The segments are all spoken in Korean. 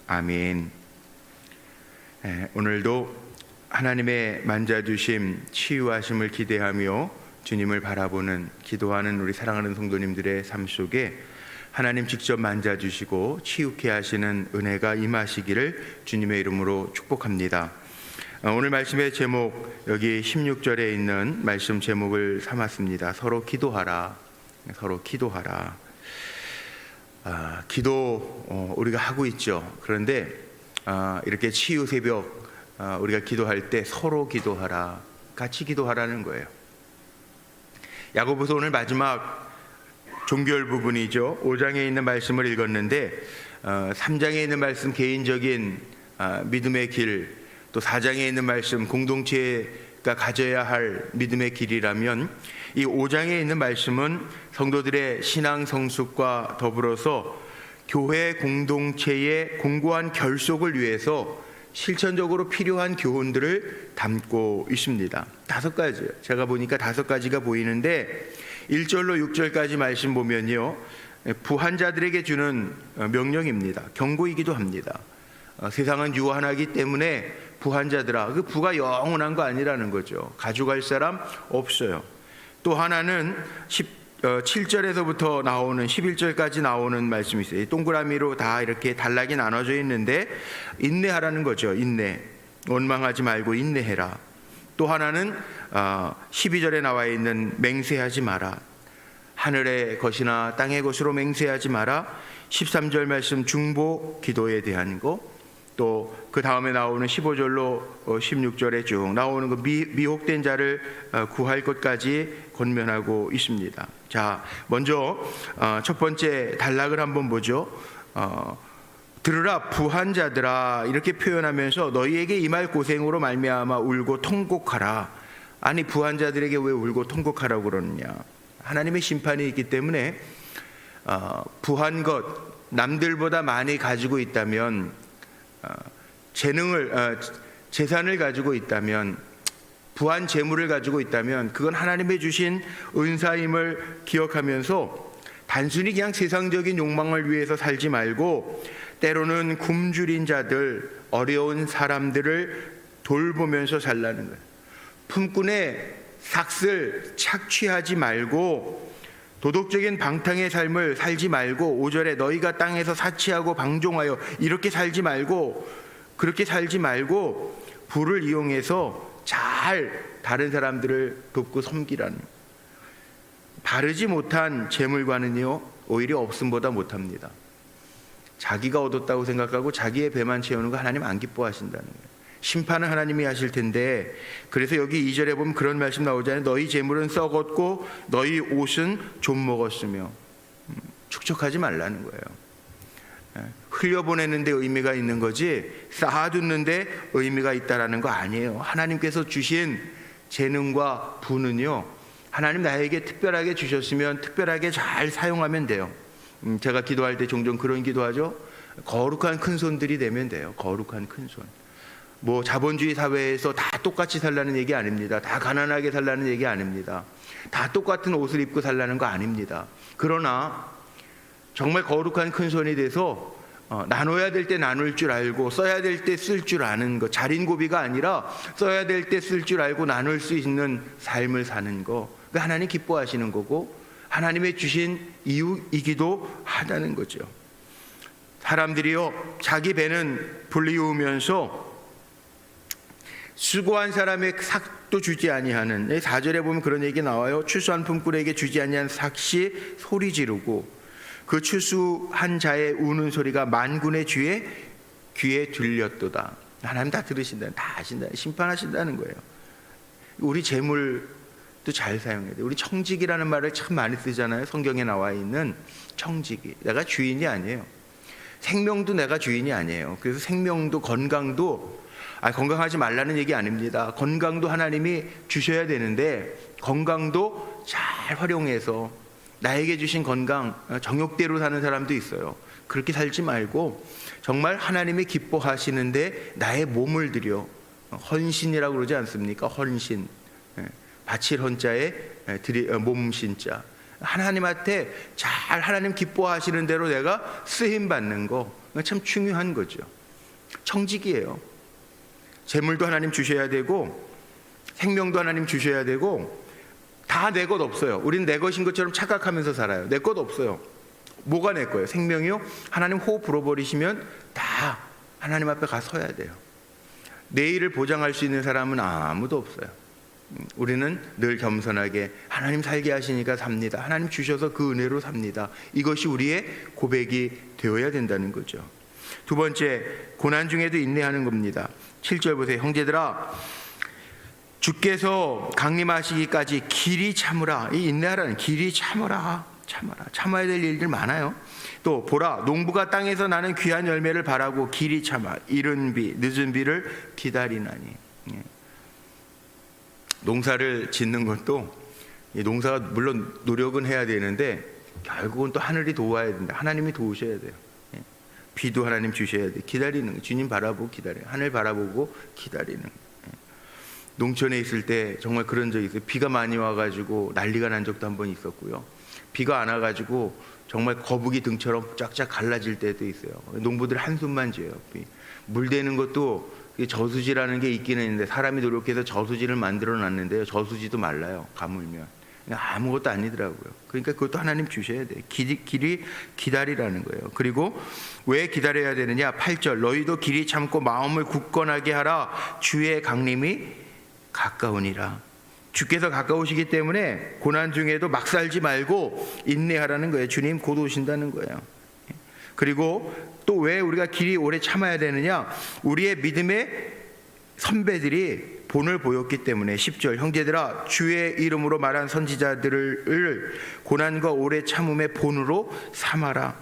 아멘. 오늘도 하나님의 만져주심, 치유하심을 기대하며 주님을 바라보는, 기도하는 우리 사랑하는 성도님들의 삶 속에 하나님 직접 만져주시고 치유케 하시는 은혜가 임하시기를 주님의 이름으로 축복합니다. 오늘 말씀의 제목, 여기 16절에 있는 말씀 제목을 삼았습니다. 서로 기도하라. 서로 기도하라. 기도 우리가 하고 있죠. 그런데 이렇게 치유 새벽 우리가 기도할 때 서로 기도하라, 같이 기도하라는 거예요. 야고보서 오늘 마지막 종결 부분이죠. 5장에 있는 말씀을 읽었는데 3장에 있는 말씀 개인적인 믿음의 길, 또 4장에 있는 말씀 공동체가 가져야 할 믿음의 길이라면, 이 5장에 있는 말씀은 성도들의 신앙 성숙과 더불어서 교회 공동체의 공고한 결속을 위해서 실천적으로 필요한 교훈들을 담고 있습니다. 5가지요. 제가 보니까 5가지가 보이는데 1절로 6절까지 말씀 보면요, 부한 자들에게 주는 명령입니다. 경고이기도 합니다. 세상은 유한하기 때문에 부한 자들아, 그 부가 영원한 거 아니라는 거죠. 가져갈 사람 없어요. 또 하나는 7절에서부터 나오는 11절까지 나오는 말씀이 있어요. 동그라미로 다 이렇게 단락이 나눠져 있는데 인내하라는 거죠. 인내. 원망하지 말고 인내해라. 또 하나는 12절에 나와 있는 맹세하지 마라. 하늘의 것이나 땅의 것으로 맹세하지 마라. 13절 말씀 중보 기도에 대한 거. 또 그 다음에 나오는 15절로 16절에 쭉 나오는 그 미혹된 자를 구할 것까지 권면하고 있습니다. 자, 먼저 첫 번째 단락을 한번 보죠. 들으라 부한 자들아, 이렇게 표현하면서 너희에게 임할 고생으로 말미암아 울고 통곡하라. 아니, 부한 자들에게 왜 울고 통곡하라고 그러느냐? 하나님의 심판이 있기 때문에 부한 것, 남들보다 많이 가지고 있다면, 재산을 가지고 있다면, 부한 재물을 가지고 있다면 그건 하나님의 주신 은사임을 기억하면서 단순히 그냥 세상적인 욕망을 위해서 살지 말고 때로는 굶주린 자들, 어려운 사람들을 돌보면서 살라는 거예요. 품꾼의 삭슬 착취하지 말고 도덕적인 방탕의 삶을 살지 말고, 5절에 너희가 땅에서 사치하고 방종하여 이렇게 살지 말고, 그렇게 살지 말고 부를 이용해서 잘 다른 사람들을 돕고 섬기라는. 바르지 못한 재물과는요 오히려 없음보다 못합니다. 자기가 얻었다고 생각하고 자기의 배만 채우는 거 하나님 안 기뻐하신다는 거예요. 심판은 하나님이 하실 텐데, 그래서 여기 2절에 보면 그런 말씀 나오잖아요. 너희 재물은 썩었고 너희 옷은 좀 먹었으며. 축적하지 말라는 거예요. 흘려보내는 데 의미가 있는 거지 쌓아두는 데 의미가 있다라는 거 아니에요. 하나님께서 주신 재능과 부는요, 하나님 나에게 특별하게 주셨으면 특별하게 잘 사용하면 돼요. 제가 기도할 때 종종 그런 기도하죠. 거룩한 큰손들이 되면 돼요. 거룩한 큰손. 뭐 자본주의 사회에서 다 똑같이 살라는 얘기 아닙니다. 다 가난하게 살라는 얘기 아닙니다. 다 똑같은 옷을 입고 살라는 거 아닙니다. 그러나 정말 거룩한 큰손이 돼서 나눠야 될 때 나눌 줄 알고 써야 될 때 쓸 줄 아는 거, 자린고비가 아니라 써야 될 때 쓸 줄 알고 나눌 수 있는 삶을 사는 거, 그 하나님 기뻐하시는 거고 하나님의 주신 이유이기도 하다는 거죠. 사람들이요, 자기 배는 불리우면서 수고한 사람의 삭도 주지 아니하는, 4절에 보면 그런 얘기 나와요. 추수한 품꾼에게 주지 아니한 삭시 소리 지르고 그 추수한 자의 우는 소리가 만군의 귀에 들렸도다. 하나님 다 들으신다, 다 아신다, 심판하신다는 거예요. 우리 재물도 잘 사용해야 돼요. 우리 청직이라는 말을 참 많이 쓰잖아요. 성경에 나와 있는 청직이, 내가 주인이 아니에요. 생명도 내가 주인이 아니에요. 그래서 생명도 건강도 건강하지 말라는 얘기 아닙니다. 건강도 하나님이 주셔야 되는데 건강도 잘 활용해서 나에게 주신 건강 정욕대로 사는 사람도 있어요. 그렇게 살지 말고 정말 하나님이 기뻐하시는데 나의 몸을 들여, 헌신이라고 그러지 않습니까? 헌신, 바칠 헌자에 몸신자, 하나님한테 잘 하나님 기뻐하시는 대로 내가 쓰임 받는 거, 참 중요한 거죠. 청직이에요. 재물도 하나님 주셔야 되고 생명도 하나님 주셔야 되고 다 내 것 없어요. 우린 내 것인 것처럼 착각하면서 살아요. 내 것 없어요. 뭐가 내 거예요? 생명이요? 하나님 호흡 불어버리시면 다 하나님 앞에 가 서야 돼요. 내일을 보장할 수 있는 사람은 아무도 없어요. 우리는 늘 겸손하게 하나님 살게 하시니까 삽니다. 하나님 주셔서 그 은혜로 삽니다. 이것이 우리의 고백이 되어야 된다는 거죠. 두 번째, 고난 중에도 인내하는 겁니다. 7절 보세요. 형제들아, 주께서 강림하시기까지 길이 참으라. 이 인내하라는 길이 참아라. 참아야 될 일들 많아요. 또 보라, 농부가 땅에서 나는 귀한 열매를 바라고 길이 참아 이른 비 늦은 비를 기다리나니. 농사를 짓는 것도 농사가 물론 노력은 해야 되는데 결국은 또 하늘이 도와야 된다. 하나님이 도우셔야 돼요. 비도 하나님 주셔야 돼. 기다리는, 주님 바라보고 기다려요. 하늘 바라보고 기다리는. 농촌에 있을 때 정말 그런 적이 있어요. 비가 많이 와가지고 난리가 난 적도 한 번 있었고요. 비가 안 와가지고 정말 거북이 등처럼 쫙쫙 갈라질 때도 있어요. 농부들 한숨만 쥐어요. 물 대는 것도 저수지라는 게 있기는 있는데 사람이 노력해서 저수지를 만들어 놨는데요. 저수지도 말라요. 가물면. 아무것도 아니더라고요. 그러니까 그것도 하나님 주셔야 돼요. 길이 기다리라는 거예요. 그리고 왜 기다려야 되느냐? 8절, 너희도 길이 참고 마음을 굳건하게 하라. 주의 강림이 가까우니라. 주께서 가까우시기 때문에 고난 중에도 막 살지 말고 인내하라는 거예요. 주님 곧 오신다는 거예요. 그리고 또 왜 우리가 길이 오래 참아야 되느냐? 우리의 믿음의 선배들이 본을 보였기 때문에. 10절, 형제들아, 주의 이름으로 말한 선지자들을 고난과 오래 참음의 본으로 삼아라.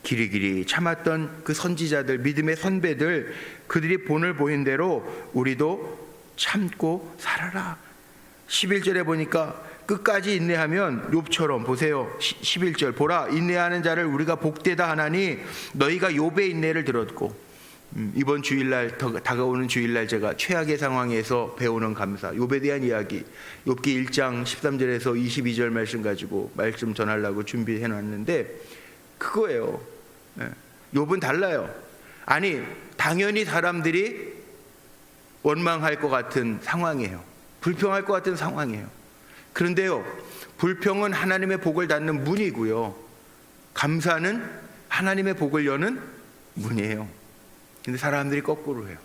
길이 참았던 그 선지자들, 믿음의 선배들, 그들이 본을 보인 대로 우리도 참고 살아라. 11절에 보니까 끝까지 인내하면 욥처럼, 보세요. 11절, 보라, 인내하는 자를 우리가 복되다 하나니 너희가 욥의 인내를 들었고. 이번 주일날, 다가오는 주일날 제가 최악의 상황에서 배우는 감사, 욥에 대한 이야기, 욥기 1장 13절에서 22절 말씀 가지고 말씀 전하려고 준비해 놨는데 그거예요. 욥은 달라요. 아니, 당연히 사람들이 원망할 것 같은 상황이에요. 불평할 것 같은 상황이에요. 그런데요, 불평은 하나님의 복을 닫는 문이고요, 감사는 하나님의 복을 여는 문이에요. 근데 사람들이 거꾸로 해요.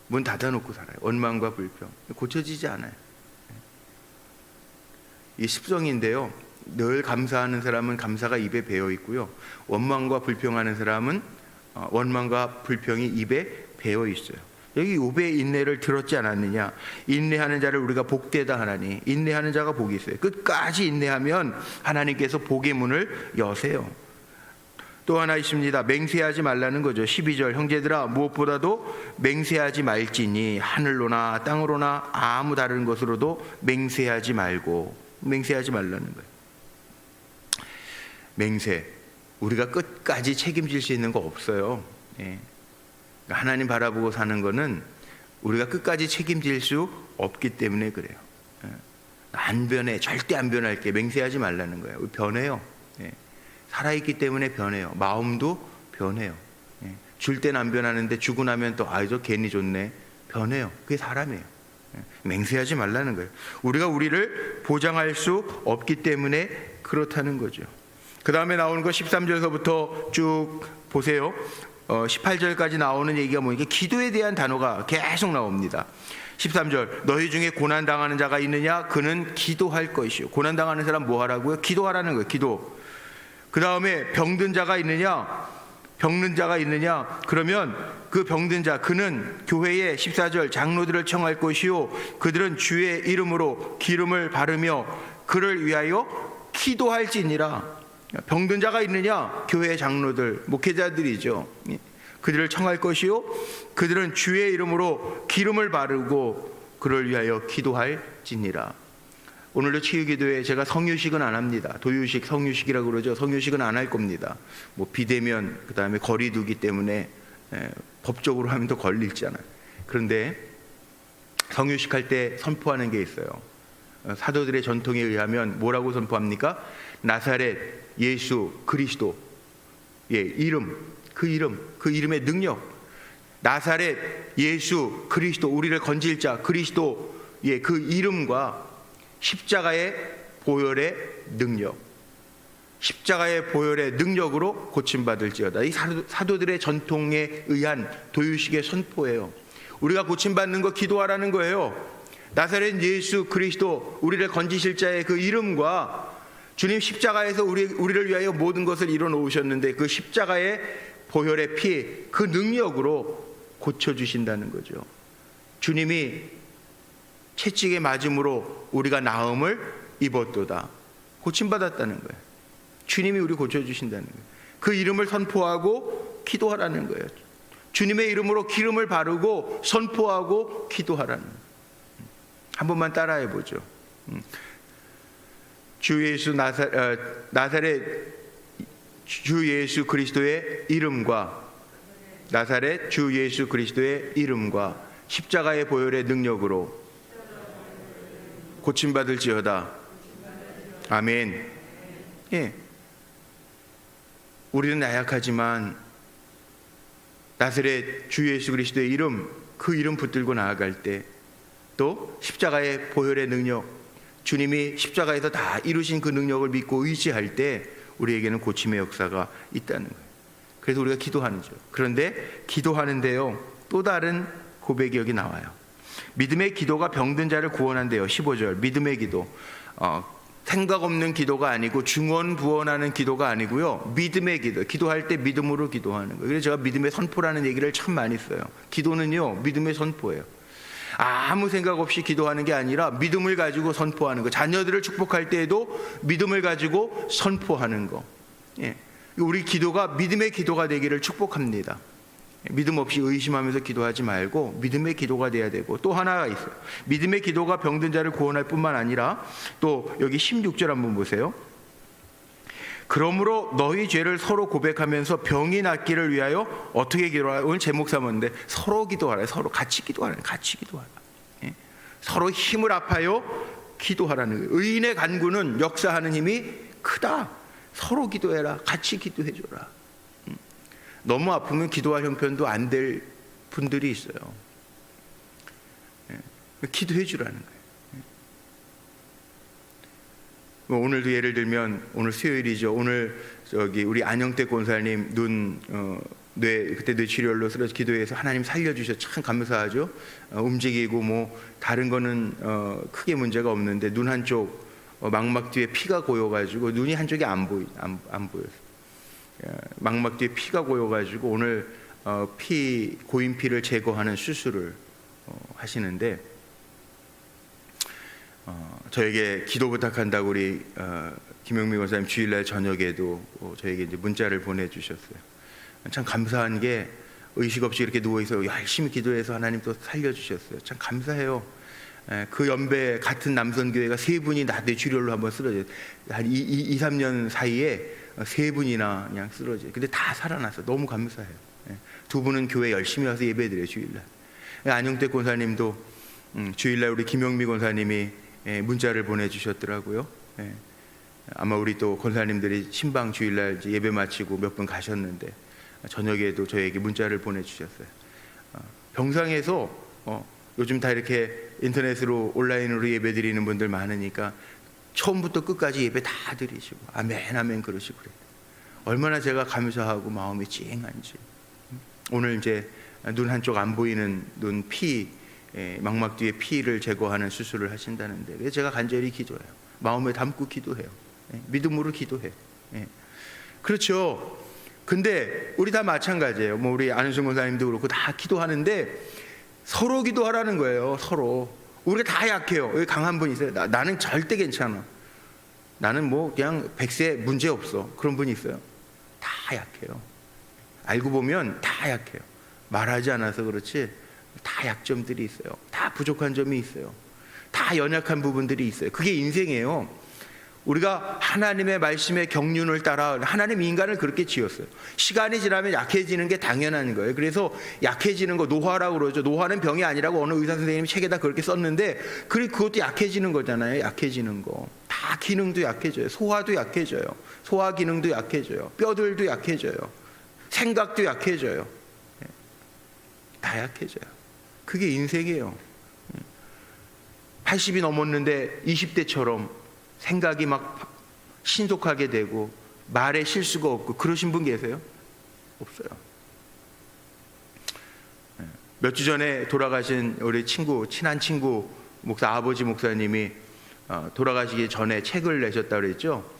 문 닫아놓고 살아요. 원망과 불평 고쳐지지 않아요. 이 습성인데요, 늘 감사하는 사람은 감사가 입에 배어 있고요, 원망과 불평하는 사람은 원망과 불평이 입에 배어 있어요. 여기 욥의 인내를 들었지 않았느냐? 인내하는 자를 우리가 복되다 하나니, 인내하는 자가 복이 있어요. 끝까지 인내하면 하나님께서 복의 문을 여세요. 또 하나 있습니다. 맹세하지 말라는 거죠. 12절, 형제들아, 무엇보다도 맹세하지 말지니 하늘로나 땅으로나 아무 다른 것으로도 맹세하지 말고. 맹세하지 말라는 거예요. 맹세, 우리가 끝까지 책임질 수 있는 거 없어요. 하나님 바라보고 사는 거는 우리가 끝까지 책임질 수 없기 때문에 그래요. 안 변해, 절대 안 변할게. 맹세하지 말라는 거예요. 변해요. 살아있기 때문에 변해요. 마음도 변해요. 줄 때는 안 변하는데 주고 나면 또 저 괜히 좋네. 변해요. 그게 사람이에요. 맹세하지 말라는 거예요. 우리가 우리를 보장할 수 없기 때문에 그렇다는 거죠. 그 다음에 나오는 거 13절서부터 쭉 보세요. 18절까지 나오는 얘기가 뭐니까 기도에 대한 단어가 계속 나옵니다. 13절, 너희 중에 고난당하는 자가 있느냐? 그는 기도할 것이요. 고난당하는 사람 뭐 하라고요? 기도하라는 거예요. 기도. 그 다음에 병든 자가 있느냐? 병든 자가 있느냐? 그러면 그 병든 자, 그는 교회에 14절 장로들을 청할 것이요, 그들은 주의 이름으로 기름을 바르며 그를 위하여 기도할지니라. 병든 자가 있느냐? 교회 장로들, 목회자들이죠. 그들을 청할 것이요, 그들은 주의 이름으로 기름을 바르고 그를 위하여 기도할지니라. 오늘도 치유기도에 제가 성유식은 안 합니다. 도유식, 성유식이라고 그러죠. 성유식은 안 할 겁니다. 뭐 비대면, 그 다음에 거리두기 때문에 법적으로 하면 또 걸리잖아요. 그런데 성유식 할 때 선포하는 게 있어요. 사도들의 전통에 의하면 뭐라고 선포합니까? 나사렛 예수 그리스도, 이름, 그 이름의 능력, 나사렛 예수 그리스도, 우리를 건질 자 그리스도, 그 이름과 십자가의 보혈의 능력, 십자가의 보혈의 능력으로 고침받을지어다. 이 사도들의 전통에 의한 도유식의 선포예요. 우리가 고침받는 거 기도하라는 거예요. 나사렛 예수 그리스도, 우리를 건지실 자의 그 이름과 주님 십자가에서 우리를 위하여 모든 것을 이뤄놓으셨는데 그 십자가의 보혈의 피, 그 능력으로 고쳐주신다는 거죠. 주님이 채찍에 맞음으로 우리가 나음을 입었도다. 고침받았다는 거예요. 주님이 우리 고쳐주신다는 거예요. 그 이름을 선포하고 기도하라는 거예요. 주님의 이름으로 기름을 바르고 선포하고 기도하라는 거예요. 한 번만 따라해 보죠. 주 예수 나사렛 주 예수 그리스도의 이름과, 나사렛 주 예수 그리스도의 이름과 십자가의 보혈의 능력으로 고침받을지어다. 아멘. 우리는 나약하지만 나사렛 주 예수 그리스도의 이름, 그 이름 붙들고 나아갈 때, 또 십자가의 보혈의 능력, 주님이 십자가에서 다 이루신 그 능력을 믿고 의지할 때 우리에게는 고침의 역사가 있다는 거예요. 그래서 우리가 기도하는 죠. 그런데 기도하는데요, 또 다른 고백이 여기 나와요. 믿음의 기도가 병든 자를 구원한대요. 15절 믿음의 기도, 생각 없는 기도가 아니고 중언부언하는 기도가 아니고요, 믿음의 기도, 기도할 때 믿음으로 기도하는 거예요. 그래서 제가 믿음의 선포라는 얘기를 참 많이 써요. 기도는요 믿음의 선포예요. 아무 생각 없이 기도하는 게 아니라 믿음을 가지고 선포하는 거. 자녀들을 축복할 때에도 믿음을 가지고 선포하는 거. 우리 기도가 믿음의 기도가 되기를 축복합니다. 믿음 없이 의심하면서 기도하지 말고 믿음의 기도가 돼야 되고, 또 하나가 있어요. 믿음의 기도가 병든 자를 구원할 뿐만 아니라, 또 여기 16절 한번 보세요. 그러므로 너희 죄를 서로 고백하면서 병이 낫기를 위하여 어떻게 기도하라. 오늘 제목 삼았는데 서로 기도하라. 서로 같이 기도하라. 같이 기도하라. 서로 힘을 합하여 기도하라는 거예요. 의인의 간구는 역사하는 힘이 크다. 서로 기도해라. 같이 기도해줘라. 너무 아프면 기도할 형편도 안 될 분들이 있어요. 기도해 주라는 거예요. 오늘도 예를 들면 오늘 수요일이죠. 오늘 우리 안영택 권사님 그때 뇌출혈로 쓰러져 기도해서 하나님 살려주셔서 참 감사하죠. 움직이고 뭐 다른 거는 크게 문제가 없는데 눈 한쪽 망막 뒤에 피가 고여가지고 눈이 한쪽이 안 보였어요. 망막 뒤에 피가 고여가지고 오늘 고인 피를 제거하는 수술을 하시는데, 저에게 기도 부탁한다고 우리 김영미 권사님 주일날 저녁에도 저에게 이제 문자를 보내주셨어요. 참 감사한 게 의식 없이 이렇게 누워있어 열심히 기도해서 하나님 또 살려주셨어요. 참 감사해요. 그 연배 같은 남선교회가 3분이 뇌출혈로 한번 쓰러져요. 한 2-3년 사이에 3분이나 그냥 쓰러져요. 근데 다 살아났어. 너무 감사해요. 2분은 교회 열심히 와서 예배드려요. 주일날. 안영택 권사님도 주일날 우리 김영미 권사님이 문자를 보내주셨더라고요. 아마 우리 또 권사님들이 신방 주일날 예배 마치고 몇 분 가셨는데 저녁에도 저에게 문자를 보내주셨어요. 병상에서 요즘 다 이렇게 인터넷으로 온라인으로 예배 드리는 분들 많으니까 처음부터 끝까지 예배 다 드리시고 아멘 아멘 그러시고 그래요. 얼마나 제가 감사하고 마음이 찡한지. 오늘 이제 눈 한쪽 안 보이는 눈 피, 망막 뒤에 피를 제거하는 수술을 하신다는데, 그래서 제가 간절히 기도해요. 마음에 담고 기도해요. 믿음으로 기도해요. 그렇죠. 근데 우리 다 마찬가지예요. 뭐 우리 안은순 권사님도 그렇고 다 기도하는데 서로 기도하라는 거예요. 서로. 우리가 다 약해요. 여기 강한 분 있어요. 나는 절대 괜찮아. 나는 뭐 그냥 100세 문제 없어. 그런 분이 있어요. 다 약해요. 알고 보면 다 약해요. 말하지 않아서 그렇지 다 약점들이 있어요. 다 부족한 점이 있어요. 다 연약한 부분들이 있어요. 그게 인생이에요. 우리가 하나님의 말씀의 경륜을 따라, 하나님 인간을 그렇게 지었어요. 시간이 지나면 약해지는 게 당연한 거예요. 그래서 약해지는 거 노화라고 그러죠. 노화는 병이 아니라고 어느 의사 선생님이 책에다 그렇게 썼는데, 그것도 약해지는 거잖아요. 약해지는 거. 다 다 기능도 약해져요. 소화도 약해져요. 소화 기능도 약해져요. 뼈들도 약해져요. 생각도 약해져요. 다 약해져요. 그게 인생이에요. 80이 넘었는데 20대처럼 생각이 막 신속하게 되고 말에 실수가 없고 그러신 분 계세요? 없어요. 몇 주 전에 돌아가신 우리 친한 친구 아버지 목사님이 돌아가시기 전에 책을 내셨다고 그랬죠.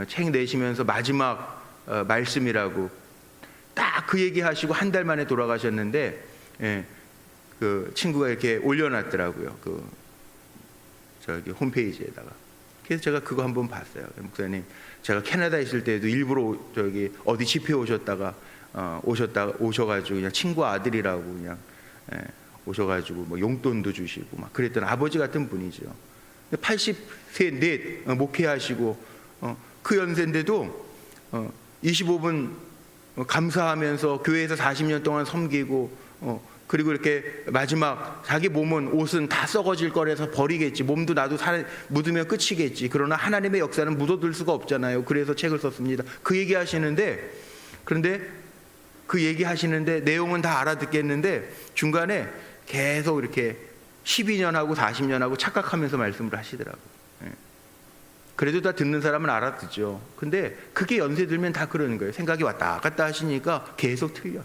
책 내시면서 마지막 말씀이라고 딱 그 얘기 하시고 한 달 만에 돌아가셨는데, 그 친구가 이렇게 올려놨더라고요. 저기 홈페이지에다가. 그래서 제가 그거 한번 봤어요. 목사님, 제가 캐나다에 있을 때도 일부러 저기 어디 집회 오셨다가 오셔가지고 그냥 친구 아들이라고 그냥 오셔가지고 뭐 용돈도 주시고 막 그랬던 아버지 같은 분이죠. 80세 넷 목회하시고 그 연세인데도 25분 감사하면서 교회에서 40년 동안 섬기고 그리고 이렇게 마지막 자기 옷은 다 썩어질 거라서 버리겠지, 몸도 나도 묻으면 끝이겠지, 그러나 하나님의 역사는 묻어둘 수가 없잖아요. 그래서 책을 썼습니다. 그 얘기 하시는데, 그런데 그 얘기 하시는데 내용은 다 알아듣겠는데 중간에 계속 이렇게 12년하고 40년하고 착각하면서 말씀을 하시더라고요. 그래도 다 듣는 사람은 알아듣죠. 근데 그게 연세 들면 다 그러는 거예요. 생각이 왔다 갔다 하시니까 계속 틀려.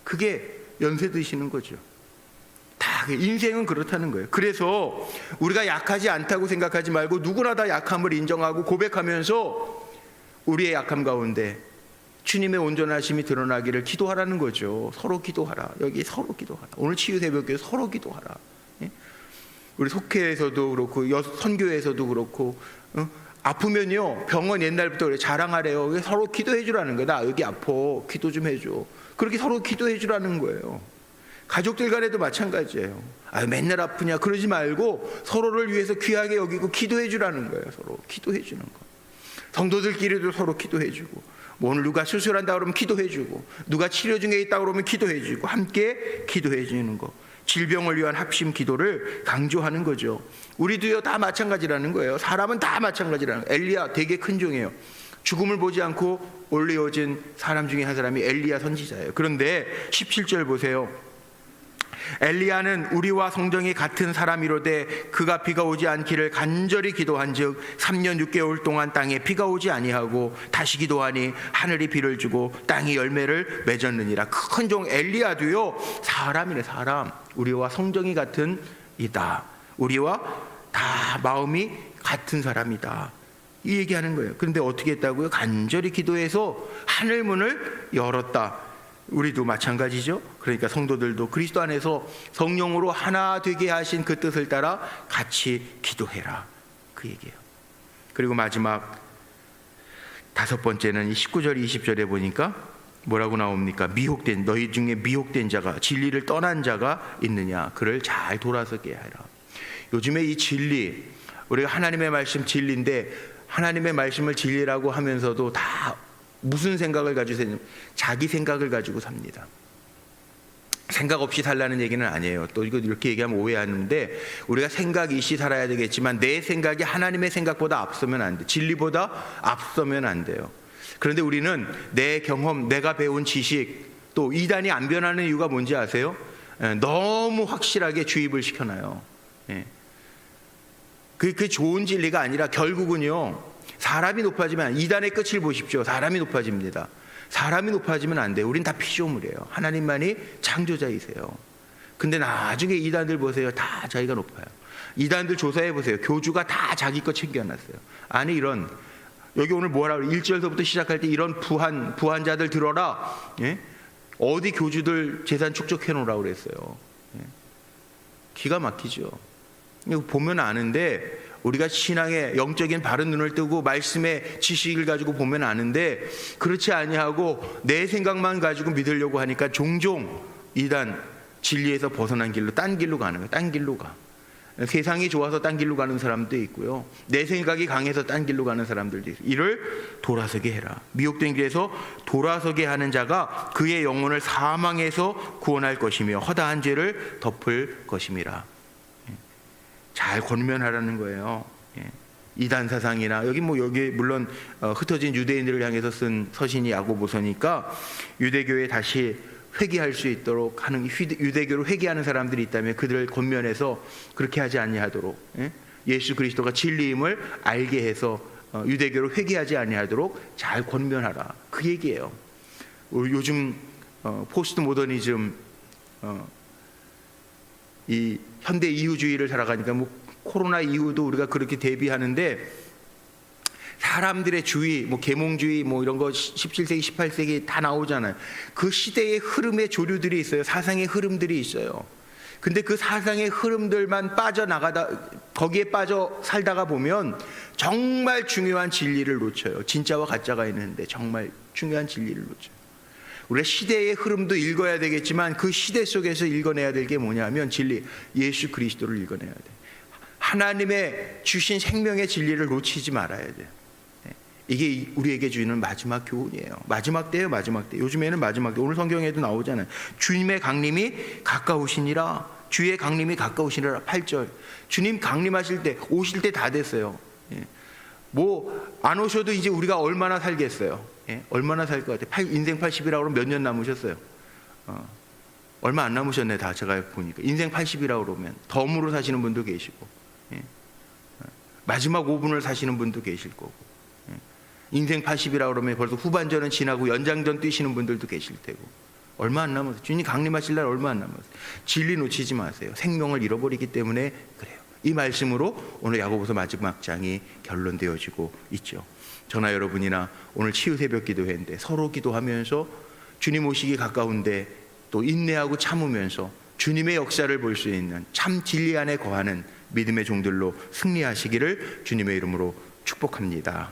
그게 연세 드시는 거죠. 다 인생은 그렇다는 거예요. 그래서 우리가 약하지 않다고 생각하지 말고 누구나 다 약함을 인정하고 고백하면서 우리의 약함 가운데 주님의 온전하심이 드러나기를 기도하라는 거죠. 서로 기도하라. 여기 서로 기도하라. 오늘 치유 새벽교회 서로 기도하라. 우리 속회에서도 그렇고 선교에서도 그렇고 아프면요, 병원 옛날부터 그래 자랑하래요. 서로 기도해 주라는 거야. 나 여기 아파, 기도 좀 해줘. 그렇게 서로 기도해 주라는 거예요. 가족들 간에도 마찬가지예요. 맨날 아프냐 그러지 말고 서로를 위해서 귀하게 여기고 기도해 주라는 거예요. 서로 기도해 주는 거. 성도들끼리도 서로 기도해 주고, 뭐 오늘 누가 수술한다 그러면 기도해 주고, 누가 치료 중에 있다 그러면 기도해 주고, 함께 기도해 주는 거. 질병을 위한 합심 기도를 강조하는 거죠. 우리도요 다 마찬가지라는 거예요. 사람은 다 마찬가지라는 거예요. 엘리야 되게 큰 종이에요. 죽음을 보지 않고 올리어진 사람 중에 한 사람이 엘리야 선지자예요. 그런데 17절 보세요. 엘리야는 우리와 성정이 같은 사람이로되 그가 비가 오지 않기를 간절히 기도한즉 3년 6개월 동안 땅에 비가 오지 아니하고 다시 기도하니 하늘이 비를 주고 땅이 열매를 맺었느니라. 큰 종 엘리야도요 사람이네. 사람. 우리와 성정이 같은 이다. 우리와 다 마음이 같은 사람이다. 이 얘기하는 거예요. 그런데 어떻게 했다고요? 간절히 기도해서 하늘 문을 열었다. 우리도 마찬가지죠. 그러니까 성도들도 그리스도 안에서 성령으로 하나 되게 하신 그 뜻을 따라 같이 기도해라. 그 얘기예요. 그리고 마지막 5번째는 19절 20절에 보니까 뭐라고 나옵니까? 미혹된 너희 중에 미혹된 자가 진리를 떠난 자가 있느냐? 그를 잘 돌아서게 하라. 요즘에 이 진리, 우리가 하나님의 말씀 진리인데 하나님의 말씀을 진리라고 하면서도 다 무슨 생각을 가지고 사냐면 자기 생각을 가지고 삽니다. 생각 없이 살라는 얘기는 아니에요. 또 이거 이렇게 얘기하면 오해하는데, 우리가 생각 있이 살아야 되겠지만 내 생각이 하나님의 생각보다 앞서면 안 돼. 진리보다 앞서면 안 돼요. 그런데 우리는 내 경험, 내가 배운 지식, 또 이단이 안 변하는 이유가 뭔지 아세요? 너무 확실하게 주입을 시켜놔요. 그게 좋은 진리가 아니라 결국은요, 사람이 높아지면, 이단의 끝을 보십시오. 사람이 높아집니다. 사람이 높아지면 안 돼요. 우린 다 피조물이에요. 하나님만이 창조자이세요. 근데 나중에 이단들 보세요. 다 자기가 높아요. 이단들 조사해 보세요. 교주가 다 자기 거 챙겨놨어요. 아니 이런, 여기 오늘 뭐라 그래? 1절서부터 시작할 때 이런 부한자들 들어라. 어디 교주들 재산 축적해 놓으라고 그랬어요. 기가 막히죠. 이거 보면 아는데, 우리가 신앙의 영적인 바른 눈을 뜨고 말씀의 지식을 가지고 보면 아는데, 그렇지 아니하고 내 생각만 가지고 믿으려고 하니까 종종 이단 진리에서 벗어난 길로 딴 길로 가는 거예요. 딴 길로 가. 세상이 좋아서 딴 길로 가는 사람도 있고요, 내 생각이 강해서 딴 길로 가는 사람들도 있어요. 이를 돌아서게 해라. 미혹된 길에서 돌아서게 하는 자가 그의 영혼을 사망에서 구원할 것이며 허다한 죄를 덮을 것임이라. 잘 권면하라는 거예요. 이단 사상이나 여기 물론 흩어진 유대인들을 향해서 쓴 서신이 야고보서니까 유대교에 다시 회개할 수 있도록 하는, 유대교로 회개하는 사람들이 있다면 그들을 권면해서 그렇게 하지 아니하도록, 예수 그리스도가 진리임을 알게 해서 유대교로 회개하지 아니하도록 잘 권면하라, 그 얘기예요. 요즘 포스트 모더니즘, 이 현대 이후주의를 살아가니까 코로나 이후도 우리가 그렇게 대비하는데, 사람들의 주의, 계몽주의 이런 거 17세기, 18세기 다 나오잖아요. 그 시대의 흐름의 조류들이 있어요. 사상의 흐름들이 있어요. 근데 그 사상의 흐름들만 빠져나가다, 거기에 빠져 살다가 보면 정말 중요한 진리를 놓쳐요. 진짜와 가짜가 있는데 정말 중요한 진리를 놓쳐요. 우리가 시대의 흐름도 읽어야 되겠지만 그 시대 속에서 읽어내야 될 게 뭐냐면 진리, 예수 그리스도를 읽어내야 돼. 하나님의 주신 생명의 진리를 놓치지 말아야 돼. 이게 우리에게 주는 마지막 교훈이에요. 마지막 때예요, 마지막 때. 요즘에는 마지막 때. 오늘 성경에도 나오잖아요. 주님의 강림이 가까우시니라. 주의 강림이 가까우시니라. 8절. 주님 강림하실 때, 오실 때 다 됐어요. 안 오셔도 이제 우리가 얼마나 살겠어요? 얼마나 살 것 같아요? 인생 80이라고 그러면 몇 년 남으셨어요? 얼마 안 남으셨네, 다 제가 보니까. 인생 80이라고 그러면 덤으로 사시는 분도 계시고, 마지막 5분을 사시는 분도 계실 거고, 인생 80이라고 그러면 벌써 후반전은 지나고 연장전 뛰시는 분들도 계실 테고, 얼마 안 남았어요. 주님 강림하실 날 얼마 안 남았어요. 진리 놓치지 마세요. 생명을 잃어버리기 때문에 그래요. 이 말씀으로 오늘 야고보서 마지막 장이 결론되어지고 있죠. 저나 여러분이나 오늘 치유 새벽 기도회인데 서로 기도하면서 주님 오시기 가까운데 또 인내하고 참으면서 주님의 역사를 볼 수 있는 참 진리 안에 거하는 믿음의 종들로 승리하시기를 주님의 이름으로 축복합니다.